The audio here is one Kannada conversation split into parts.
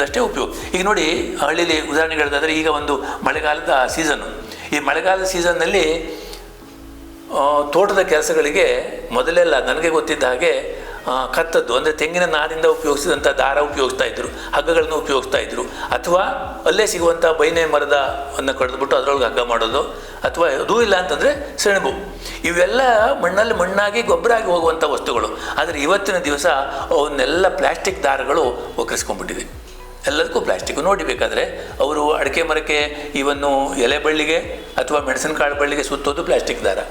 ಒಂದಷ್ಟೇ ಉಪಯೋಗ. ಈಗ ನೋಡಿ, ಹಳ್ಳಿಲಿ ಉದಾಹರಣೆ ಹೇಳೋದಾದರೆ, ಈಗ ಒಂದು ಮಳೆಗಾಲದ ಸೀಸನ್ನು. ಈ ಮಳೆಗಾಲದ ಸೀಸನ್ನಲ್ಲಿ ತೋಟದ ಕೆಲಸಗಳಿಗೆ ಮೊದಲೆಲ್ಲ ನನಗೆ ಗೊತ್ತಿದ್ದ ಹಾಗೆ ಕತ್ತದ್ದು ಅಂದರೆ ತೆಂಗಿನ ನಾರಿಂದ ಉಪಯೋಗಿಸಿದಂಥ ದಾರ ಉಪಯೋಗಿಸ್ತಾ ಇದ್ದರು, ಹಗ್ಗಗಳನ್ನು ಉಪಯೋಗಿಸ್ತಾ ಇದ್ದರು. ಅಥವಾ ಅಲ್ಲೇ ಸಿಗುವಂಥ ಬೈನೆ ಮರದವನ್ನು ಕಡಿದ್ಬಿಟ್ಟು ಅದರೊಳಗೆ ಹಗ್ಗ ಮಾಡೋದು, ಅಥವಾ ಅದೂ ಇಲ್ಲ ಅಂತಂದರೆ ಸೆಣಬು. ಇವೆಲ್ಲ ಮಣ್ಣಲ್ಲಿ ಮಣ್ಣಾಗಿ ಗೊಬ್ಬರ ಆಗಿ ಹೋಗುವಂಥ ವಸ್ತುಗಳು. ಆದರೆ ಇವತ್ತಿನ ದಿವಸ ಅವನ್ನೆಲ್ಲ ಪ್ಲ್ಯಾಸ್ಟಿಕ್ ದಾರಗಳು ಒಕ್ಕರಿಸ್ಕೊಂಡ್ಬಿಟ್ಟಿದೆ. ಎಲ್ಲದಕ್ಕೂ ಪ್ಲ್ಯಾಸ್ಟಿಕ್. ನೋಡಿ, ಬೇಕಾದರೆ ಅವರು ಅಡಿಕೆ ಮರಕ್ಕೆ ಇವನ್ನು ಎಲೆ ಬಳ್ಳಿಗೆ ಅಥವಾ ಮೆಣಸಿನಕಾಳು ಬಳ್ಳಿಗೆ ಸುತ್ತೋದು ಪ್ಲ್ಯಾಸ್ಟಿಕ್ ದಾರ.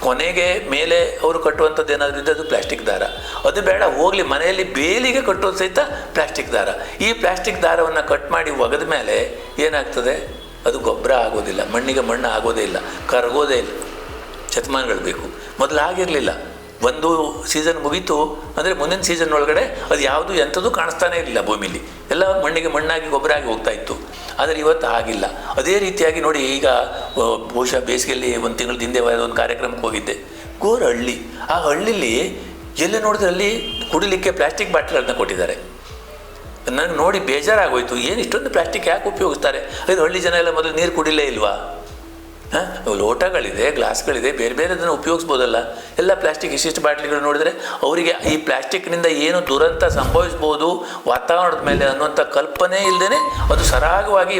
ಕೊನೆಗೆ ಮೇಲೆ ಅವರು ಕಟ್ಟುವಂಥದ್ದು ಏನಾದರೂ ಇದ್ದರೆ ಅದು ಪ್ಲ್ಯಾಸ್ಟಿಕ್ ದಾರ. ಅದು ಬೇಡ ಹೋಗಲಿ, ಮನೆಯಲ್ಲಿ ಬೇಲಿಗೆ ಕಟ್ಟೋದು ಸಹಿತ ಪ್ಲ್ಯಾಸ್ಟಿಕ್ ದಾರ. ಈ ಪ್ಲ್ಯಾಸ್ಟಿಕ್ ದಾರವನ್ನು ಕಟ್ ಮಾಡಿ ಒಗೆದ ಮೇಲೆ ಏನಾಗ್ತದೆ? ಅದು ಗೊಬ್ಬರ ಆಗೋದಿಲ್ಲ, ಮಣ್ಣಿಗೆ ಮಣ್ಣು ಆಗೋದೇ ಇಲ್ಲ, ಕರಗೋದೇ ಇಲ್ಲ. ಶತಮಾನಗಳು ಬೇಕು. ಮೊದಲು ಆಗಿರಲಿಲ್ಲ. ಒಂದು ಸೀಸನ್ ಮುಗೀತು ಅಂದರೆ ಮುಂದಿನ ಸೀಸನ್ ಒಳಗಡೆ ಅದು ಯಾವುದು ಎಂಥದ್ದು ಕಾಣಿಸ್ತಾನೇ ಇರಲಿಲ್ಲ ಭೂಮಿಲಿ. ಎಲ್ಲ ಮಣ್ಣಿಗೆ ಮಣ್ಣಾಗಿ ಗೊಬ್ಬರ ಆಗಿ ಹೋಗ್ತಾ ಇತ್ತು. ಆದರೆ ಇವತ್ತು ಆಗಿಲ್ಲ. ಅದೇ ರೀತಿಯಾಗಿ ನೋಡಿ, ಈಗ ಬಹುಶಃ ಬೇಸಿಗೆಯಲ್ಲಿ ಒಂದು ತಿಂಗಳ ಹಿಂದೆ ಒಂದು ಕಾರ್ಯಕ್ರಮಕ್ಕೆ ಹೋಗಿದ್ದೆ. ಗೋರ ಹಳ್ಳಿ. ಆ ಹಳ್ಳಿಲಿ ಎಲ್ಲಿ ನೋಡಿದ್ರೆ ಅಲ್ಲಿ ಕುಡಿಲಿಕ್ಕೆ ಪ್ಲ್ಯಾಸ್ಟಿಕ್ ಬಾಟ್ಲುಗಳನ್ನ ಕೊಟ್ಟಿದ್ದಾರೆ. ನನಗೆ ನೋಡಿ ಬೇಜಾರಾಗೋಯ್ತು. ಏನು ಇಷ್ಟೊಂದು ಪ್ಲ್ಯಾಸ್ಟಿಕ್ ಯಾಕೆ ಉಪಯೋಗಿಸ್ತಾರೆ? ಅದು ಹಳ್ಳಿ ಜನ ಎಲ್ಲ ಮೊದಲು ನೀರು ಕುಡಿಲೇ ಇಲ್ವಾ? ಲೋಟಗಳಿದೆ, ಗ್ಲಾಸ್ಗಳಿದೆ, ಬೇರೆ ಬೇರೆ ಅದನ್ನು ಉಪಯೋಗಿಸ್ಬೋದಲ್ಲ. ಎಲ್ಲ ಪ್ಲ್ಯಾಸ್ಟಿಕ್ ಇಷ್ಟಿಷ್ಟು ಬಾಟ್ಲಿಗಳು ನೋಡಿದರೆ ಅವರಿಗೆ ಈ ಪ್ಲ್ಯಾಸ್ಟಿಕ್ನಿಂದ ಏನು ದುರಂತ ಸಂಭವಿಸ್ಬೋದು ವಾತಾವರಣದ ಮೇಲೆ ಅನ್ನುವಂಥ ಕಲ್ಪನೆ ಇಲ್ಲದೇ ಅದು ಸರಾಗವಾಗಿ